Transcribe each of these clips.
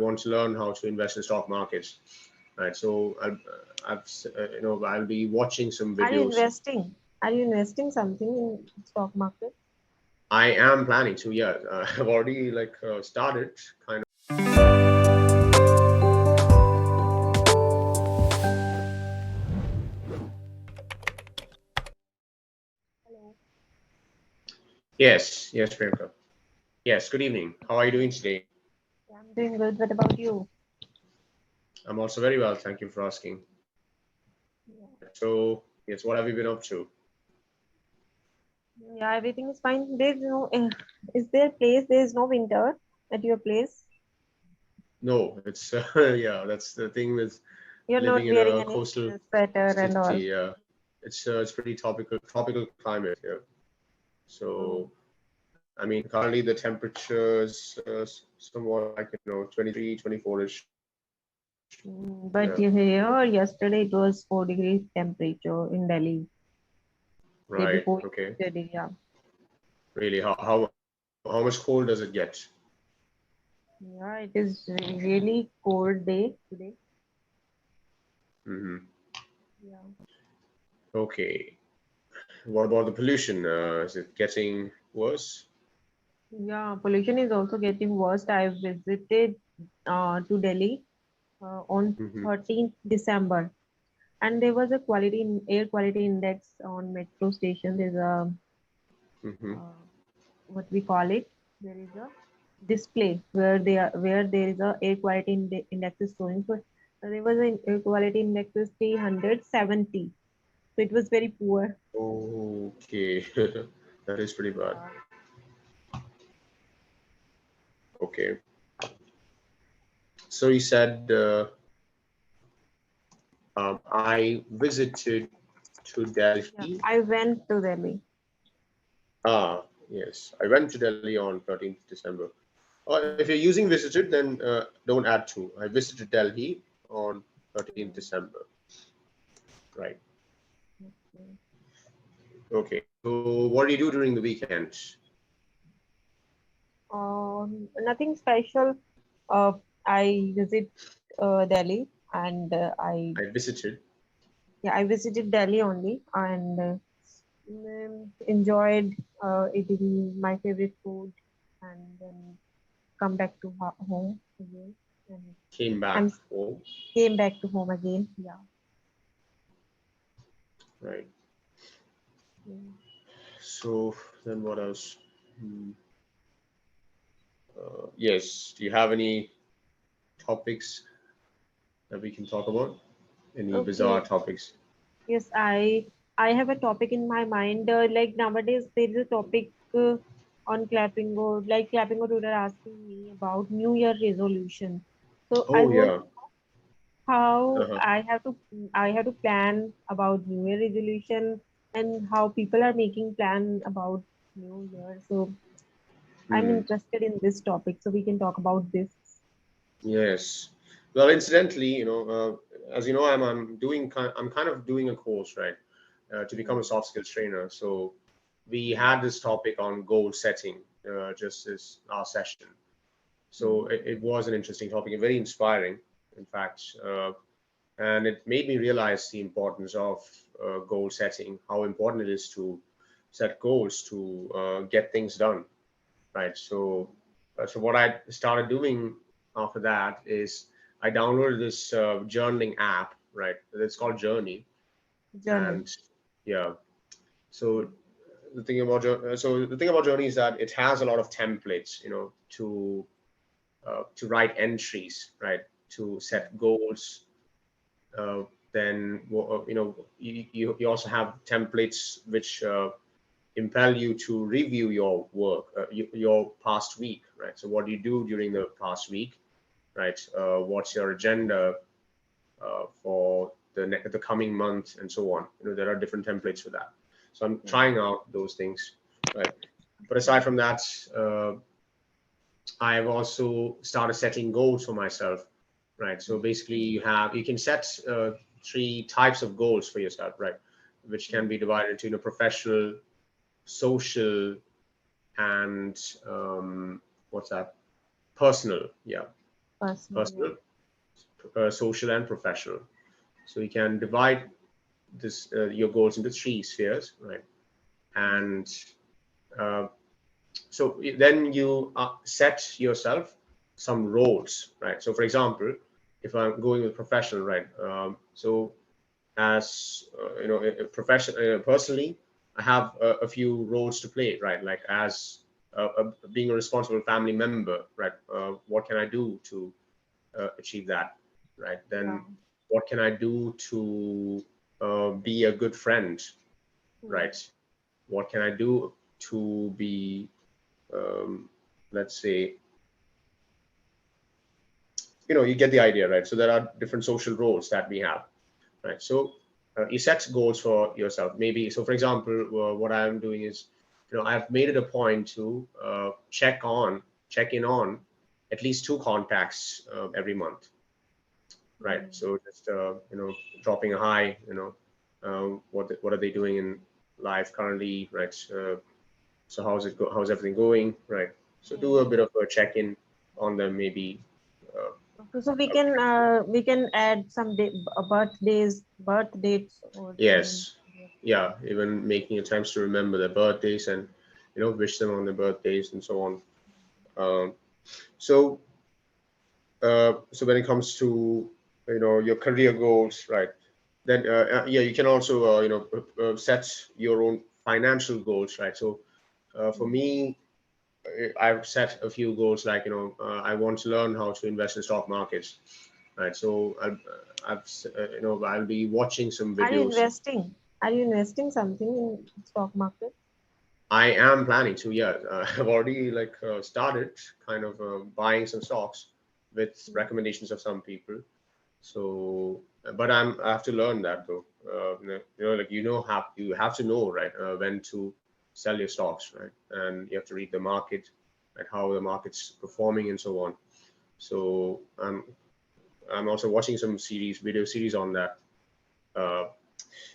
want to learn how to invest in stock markets, right? So I'll be watching some Are you videos. investing? Are you investing something in stock market? I am planning to, yeah. I've already started kind of. Hello. Yes, Priyanka. Yes, good evening. How are you doing today? Yeah, I'm doing good. What about you? I'm also very well. Thank you for asking. Yeah. Right. So, yes, what have you been up to? Yeah, everything is fine. There's no, is there place? There's no winter at your place. No, it's yeah, that's the thing with You're living not in wearing a any coastal sweater and all. city. It's pretty tropical climate here. Oh. So, I mean, currently the temperatures somewhat like 23, 24-ish. But Yeah, here, yesterday it was 4 degrees temperature in Delhi. Day right. before Okay. yesterday, yeah. Really, how much cold does it get? Yeah, it is really cold day today. Hmm. Yeah. Okay. What about the pollution? Is it getting worse? Yeah, pollution is also getting worse. I visited to Delhi on Hmm. 13th December, and there was a air quality index on metro station. There's a Hmm. uh, what we call it. There is a display where there is a air quality index is showing. So there was an air quality index is 370. So it was very poor. Okay, that is pretty bad. Yeah. Okay. So you said I visited to Yeah, Delhi. I went to Delhi. Ah, yes, I went to Delhi on 13th December. If you're using visited, then don't add to. I visited Delhi on 13th Mm, December. Right. okay. Okay. So what do you do during the weekend? Nothing special. I visit Delhi and I visited. I visited Delhi only and enjoyed eating my favorite food and then come back to home again and Came back I'm home. came back to home again. Yeah. Right. Mm. So then what else? Hmm. Yes. Do you have any topics that we can talk about? Any bizarre Okay. topics? Yes, I have a topic in my mind. Like nowadays, there is a topic on Clapingo. Like Clapingo today asking me about New Year resolution. So I Oh want yeah. to know how Uh-huh. I have to plan about New Year resolution and how people are making plan about New Year. So I'm Hmm. interested in this topic, so we can talk about this. Yes. Well, incidentally, as you know, I'm kind of doing a course, right, to become a Mm, soft skills trainer. So we mm, had this topic on goal setting just this last session. So mm, it was an interesting topic and very inspiring, in fact, and it made me realize the importance of goal setting, how important it is to set goals to get things done, right? So what I started doing after that is I downloaded this journaling app, right? It's called Journey, journey. and yeah. So the thing about Journey is that it has a lot of templates, to write entries, right? To set goals. Uh, then you also have templates which impel you to review your work, your past week, right? So what do you do during the past week, right? What's your agenda for the coming month, and so on. There are different templates for that. So I'm Mm, trying out those things, right? But aside from that, uh, I've also started setting goals for myself, right? So basically, you can set three types of goals for yourself, right? Which can mm, be divided into professional, social, and what's that? Personal, yeah. Personal, yeah. personal, social, and professional. So you can divide this your goals into three spheres, right? And uh, so then you set yourself some roles, right? So for example, if I'm going with professional, right? So as personally, I have a few roles to play, right? Like as being a responsible family member, right? What can I do to achieve that, right? Yeah. Then what can I do to be a good friend, Hmm. right? What can I do to be, um, let's say, you get the idea, right? So there are different social roles that we have, right? So you set goals for yourself. Maybe so. For example, what I'm doing is, I've made it a point to check in on at least two contacts every month, right? Hmm. So just dropping a hi, what are they doing in life currently, right? So how's everything going, right? So do Hmm. a bit of a check in on them, maybe. Uh, Okay, so we can add some birthdays, birth dates also in yes, there. yeah, even making attempts to remember their birthdays and wish them on their birthdays and so on. Um, so so when it comes to your career goals, right? Then yeah, you can also set your own financial goals, right? So for Hmm. me, I've set a few goals, like I want to learn how to invest in stock markets, right? So I'll be watching some Are you videos. investing? Are you investing something in stock market? I am planning to, yeah. I've already started kind of buying some stocks with Hmm. recommendations of some people. So, but I have to learn that though. Like you have to know, right, when to sell your stocks, right, and you have to read the market, right, how the market's performing and so on. So I'm also watching some video series on that. Uh,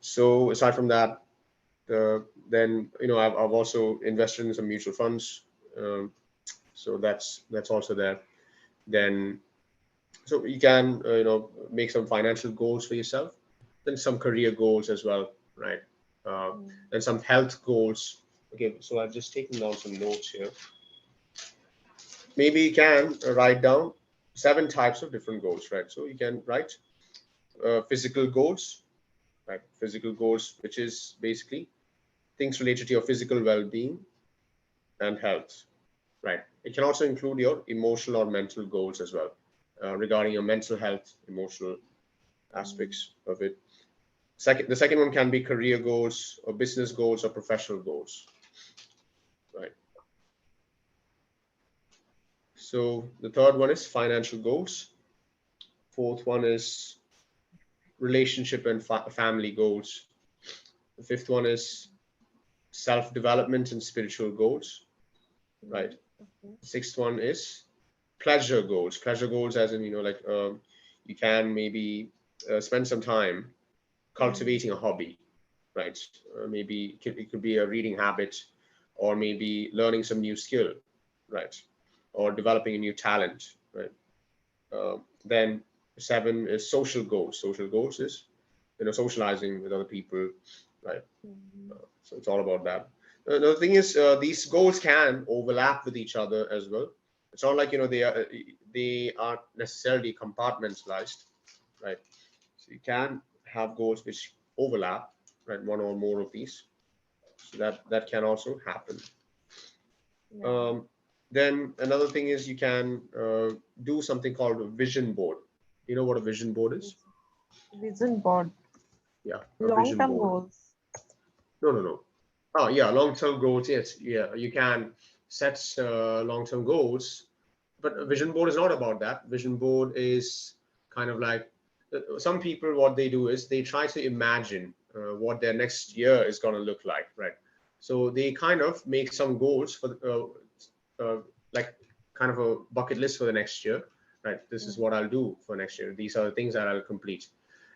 so aside from that, then I've also invested in some mutual funds. Um, so that's also there. Then so you can make some financial goals for yourself, then some career goals as well, right? uh, Hmm. and some health goals. Okay, so I've just taken down some notes here. Maybe you can write down 7 types of different goals, right? So you can write physical goals, right? Physical goals, which is basically things related to your physical well-being and health, right? It can also include your emotional or mental goals as well, regarding your mental health, emotional Hmm. aspects of it. The second one can be career goals or business goals or professional goals, right? So the third one is financial goals. Fourth one is relationship and family goals. The fifth one is self-development and spiritual goals, right? Hmm. Okay. The sixth one is pleasure goals. Pleasure goals, as in you can maybe spend some time Hmm. cultivating a hobby, right? Maybe it could be a reading habit, or maybe learning some new skill, right? Or developing a new talent, right? Then seven is social goals. Social goals is socializing with other people, right? Hmm. So it's all about that. The thing is, these goals can overlap with each other as well. It's not like they aren't necessarily compartmentalized, right? So you can have goals which overlap, right? One or more of these. So that can also happen. Yeah. Um, then another thing is you can do something called a vision board. You know what a vision board is? Vision board, Yeah, a vision long-term board. goals. No, no, no. Oh, yeah, long-term goals. Yes, yeah, you can set long-term goals, but a Hmm. vision board is not about that. Vision board is kind of like some people, what they do is they try to imagine what their next year is going to look like, right? So they kind of make some goals for like kind of a bucket list for the next year, right? This is Hmm. what I'll do for next year. These are the things that I'll complete.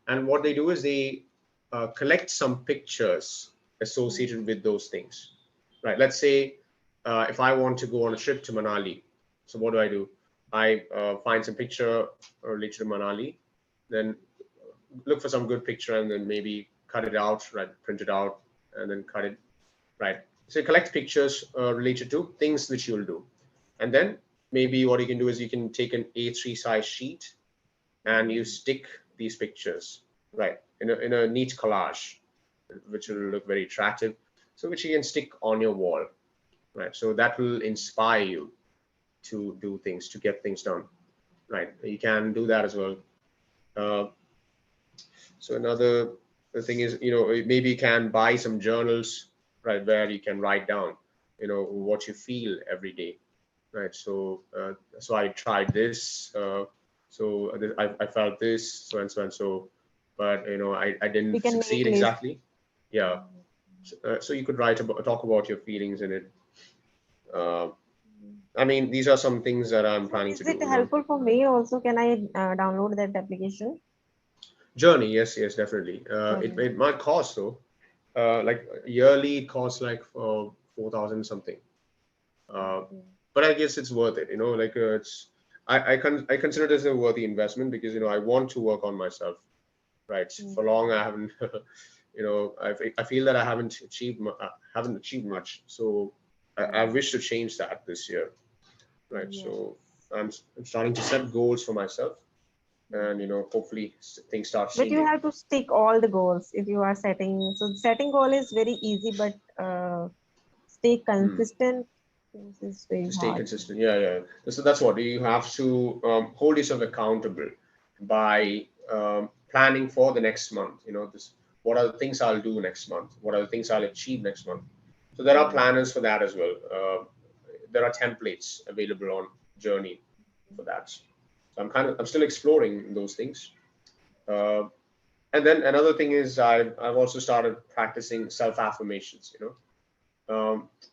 And what they do is they collect some pictures Hmm. associated with those things, right? Let's say if I want to go on a trip to Manali, so what do? I find some picture related to Manali, then look for some good picture and then maybe cut it out, right? Print it out and then cut it, right? So collect pictures related to things which you'll do. And then maybe what you can do is you can take an A3 size sheet and you stick these pictures, right, in a neat collage, which will look very attractive. So which you can stick on your wall, right? So that will inspire you to do things, to get things done, right? You can do that as well. Uh, so another thing is, maybe you can buy some journals, right, where you can write down, what you feel every day, right? So I tried this, I felt this, so and so and so, but I We didn't can make succeed list. exactly. Yeah. So you could talk about your feelings in it. Uh, I mean, these are some things that I'm So planning to is do. it helpful for me also? Can I download that application? Journey, yes, yes, definitely. Journey. It might cost though. Like yearly, it costs like 4,000 something. Uh, Okay. but I guess it's worth it. Like I consider this a worthy investment because I want to work on myself. Right. For long, I haven't. I feel that I haven't achieved much. So I wish to change that this year. Right. Yes. So I'm starting to set goals for myself, and hopefully things start But you changing. have to stick all the goals if you are setting. So setting goal is very easy, but stay Hmm. consistent. This is very To stay hard. consistent. Yeah, yeah. So that's what you have to hold yourself accountable by planning for the next month. This what are the things I'll do next month? What are the things I'll achieve next month? So there are planners for that as well. There are templates available on Journey for that. So I'm still exploring those things. Uh, and then another thing is I've also started practicing self affirmations.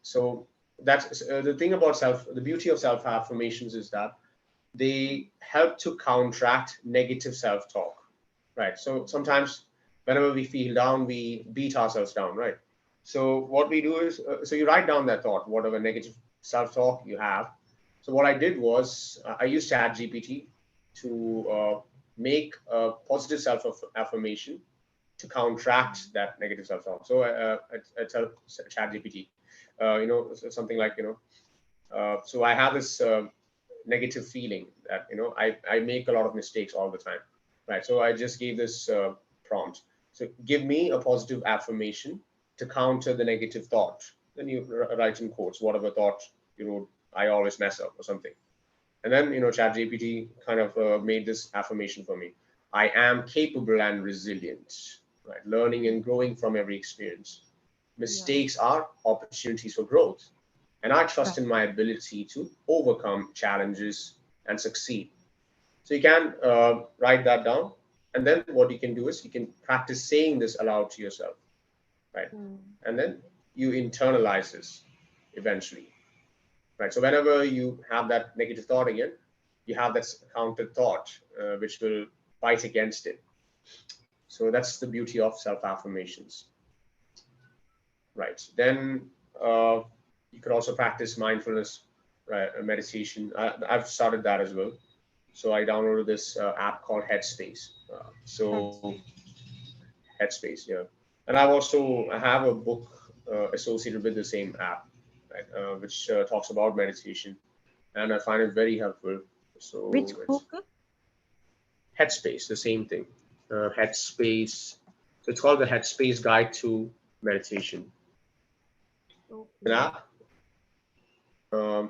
So that's the thing about the beauty of self affirmations is that they help to counteract negative self talk, right? So sometimes whenever we feel down, we beat ourselves down, right? So what we do is, so you write down that thought, whatever negative self talk you have. So what I did was I used Chat GPT to make a positive self affirmation to counteract that negative self-talk. So I tell ChatGPT, something like, so I have this negative feeling that, I make a lot of mistakes all the time, right? So I just gave this prompt. So give me a positive affirmation to counter the negative thought. Then you write in quotes, whatever thought you wrote, I always mess up or something. And then, ChatGPT kind of made this affirmation for me. I am capable and resilient, right? Learning and growing from every experience. Yeah. Mistakes are opportunities for growth. And I trust Right. in my ability to overcome challenges and succeed. So you can write that down. And then what you can do is you can practice saying this aloud to yourself, right? And then you internalize this eventually, right? So whenever you have that negative thought again, you have that counter thought which will fight against it. So that's the beauty of self affirmations, right? Then you could also practice mindfulness, right? Meditation. I've started that as well. So I downloaded this app called Headspace. So Headspace. Headspace, yeah. And I have a book associated with the same app, right? Which talks about meditation, and I find it very helpful. Which So it's book? Headspace, the same thing. Headspace. So it's called the Headspace Guide to Meditation. An Okay. app.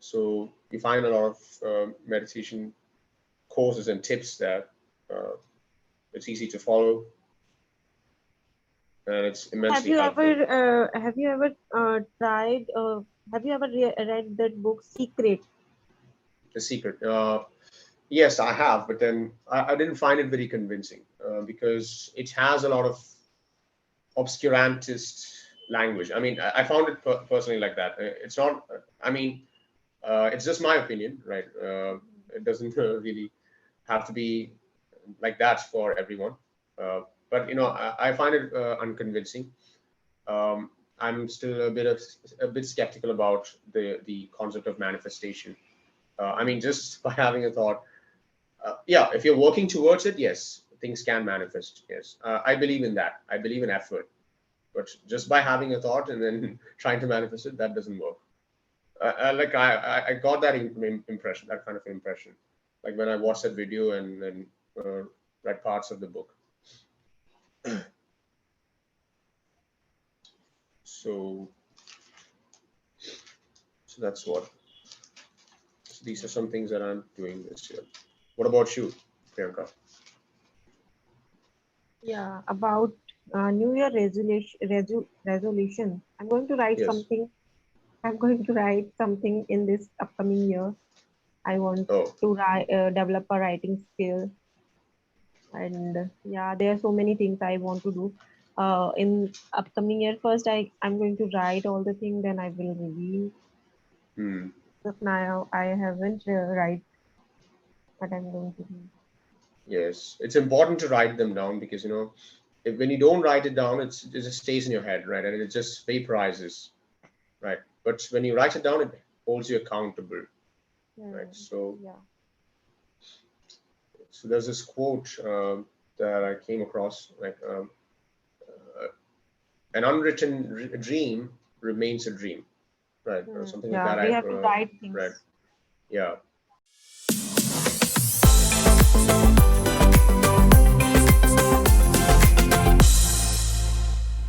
So you find a lot of meditation courses and tips there. Uh, it's easy to follow and it's So immensely helpful. have you ever tried have you ever read that book Secret? The secret. Yes, I have, but then I didn't find it very convincing because it has a lot of obscurantist language. I mean, I found it personally like that. It's not. I mean, it's just my opinion, right? It doesn't really have to be like that for everyone. But I find it unconvincing. I'm still a bit skeptical about the concept of manifestation. I mean, just by having a thought, yeah, if you're working towards it, yes, things can manifest. Yes, I believe in that. I believe in effort, but just by having a thought and then trying to manifest it, that doesn't work. Like I got that impression, that kind of impression, like when I watched that video and then read parts of the book. So, so that's what. So these are some things that I'm doing this year. What about you, Priyanka? Yeah, about New Year resolution. I'm going to write Yes. something. I'm going to write something in this upcoming year. I want Oh. to develop a writing skill, and yeah, there are so many things I want to do. In upcoming year, first I'm going to write all the things, then I will reveal. Hmm. But now I haven't write what I'm going to do. Yes, it's important to write them down because if, when you don't write it down, it just stays in your head, right? And it just vaporizes, right? But when you write it down, it holds you accountable, right? Hmm. So, Yeah. so there's this quote that I came across, like an unwritten dream remains a dream, right? Or something like Yeah, that. we I've have to write read. things. Yeah.